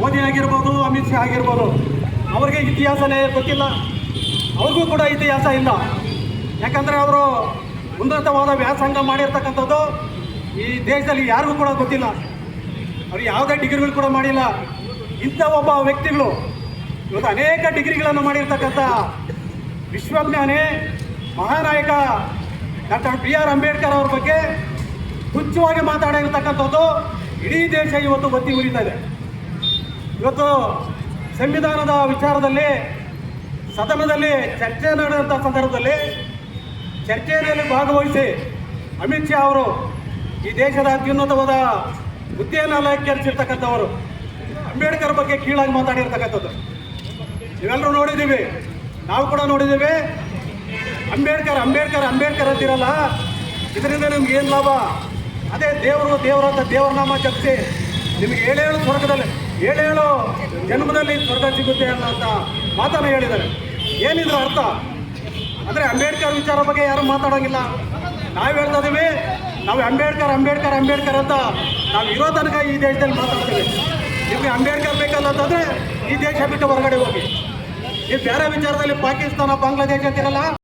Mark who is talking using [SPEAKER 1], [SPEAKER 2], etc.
[SPEAKER 1] ಮೋದಿ ಆಗಿರ್ಬೋದು, ಅಮಿತ್ ಶಾ ಆಗಿರ್ಬೋದು, ಅವ್ರಿಗೆ ಇತಿಹಾಸನೇ ಗೊತ್ತಿಲ್ಲ. ಅವ್ರಿಗೂ ಕೂಡ ಇತಿಹಾಸ ಇಲ್ಲ. ಯಾಕಂದರೆ ಅವರು ಉನ್ನತವಾದ ವ್ಯಾಸಂಗ ಮಾಡಿರ್ತಕ್ಕಂಥದ್ದು ಈ ದೇಶದಲ್ಲಿ ಯಾರಿಗೂ ಕೂಡ ಗೊತ್ತಿಲ್ಲ. ಅವ್ರು ಯಾವುದೇ ಡಿಗ್ರಿಗಳು ಕೂಡ ಮಾಡಿಲ್ಲ. ಇಂಥ ಒಬ್ಬ ವ್ಯಕ್ತಿಗಳು ಇವತ್ತು ಅನೇಕ ಡಿಗ್ರಿಗಳನ್ನು ಮಾಡಿರ್ತಕ್ಕಂಥ ವಿಶ್ವಜ್ಞಾನಿ ಮಹಾನಾಯಕ ಡಾಕ್ಟರ್ BR ಅಂಬೇಡ್ಕರ್ ಅವ್ರ ಬಗ್ಗೆ ತುಚ್ಛವಾಗಿ ಮಾತಾಡಿರ್ತಕ್ಕಂಥದ್ದು ಇಡೀ ದೇಶ ಇವತ್ತು ಒತ್ತಿ ಉರಿತಾ ಇದೆ. ಇವತ್ತು ಸಂವಿಧಾನದ ವಿಚಾರದಲ್ಲಿ ಸದನದಲ್ಲಿ ಚರ್ಚೆ ನಡೆದಂಥ ಸಂದರ್ಭದಲ್ಲಿ ಚರ್ಚೆಯಲ್ಲಿ ಭಾಗವಹಿಸಿ ಅಮಿತ್ ಶಾ ಅವರು ಈ ದೇಶದ ಅತ್ಯುನ್ನತವಾದ ಹುದ್ದೆಯನ್ನು ಅಲಂಕರಿಸಿರ್ತಕ್ಕಂಥವರು ಅಂಬೇಡ್ಕರ್ ಬಗ್ಗೆ ಕೀಳಾಗಿ ಮಾತಾಡಿರ್ತಕ್ಕಂಥದ್ದು ನೀವೆಲ್ಲರೂ ನೋಡಿದ್ದೀವಿ, ನಾವು ಕೂಡ ನೋಡಿದ್ದೀವಿ. ಅಂಬೇಡ್ಕರ್ ಅಂಬೇಡ್ಕರ್ ಅಂಬೇಡ್ಕರ್ ಅಂತಿರಲ್ಲ, ಇದರಿಂದ ನಿಮ್ಗೆ ಏನು ಲಾಭ? ಅದೇ ದೇವರಂತ ದೇವರ ನಾಮ ಜಪಿಸಿ ನಿಮಗೆ 7 ಸ್ವರ್ಗದಲ್ಲಿ 7 ಜನ್ಮದಲ್ಲಿ ಸ್ವರ್ಗ ಸಿಗುತ್ತೆ ಅನ್ನೋಂಥ ಮಾತನ್ನು ಹೇಳಿದ್ದಾರೆ. ಏನಿದ್ರ ಅರ್ಥ ಅಂದರೆ ಅಂಬೇಡ್ಕರ್ ವಿಚಾರ ಬಗ್ಗೆ ಯಾರು ಮಾತಾಡೋಂಗಿಲ್ಲ. ನಾವು ಹೇಳ್ತಾ ಇದ್ದೀವಿ, ನಾವು ಅಂಬೇಡ್ಕರ್ ಅಂಬೇಡ್ಕರ್ ಅಂಬೇಡ್ಕರ್ ಅಂತ ನಾವು ಇರೋ ತನಕ ಈ ದೇಶದಲ್ಲಿ ಮಾತಾಡ್ತೀವಿ. ನಿಮಗೆ ಅಂಬೇಡ್ಕರ್ ಬೇಕಲ್ಲ ಅಂತಂದರೆ ಈ ದೇಶ ಬಿಟ್ಟು ಹೊರಗಡೆ ಹೋಗಿ. ನೀವು ಬೇರೆ ವಿಚಾರದಲ್ಲಿ ಪಾಕಿಸ್ತಾನ ಬಾಂಗ್ಲಾದೇಶ ಅಂತಿರಲ್ಲ.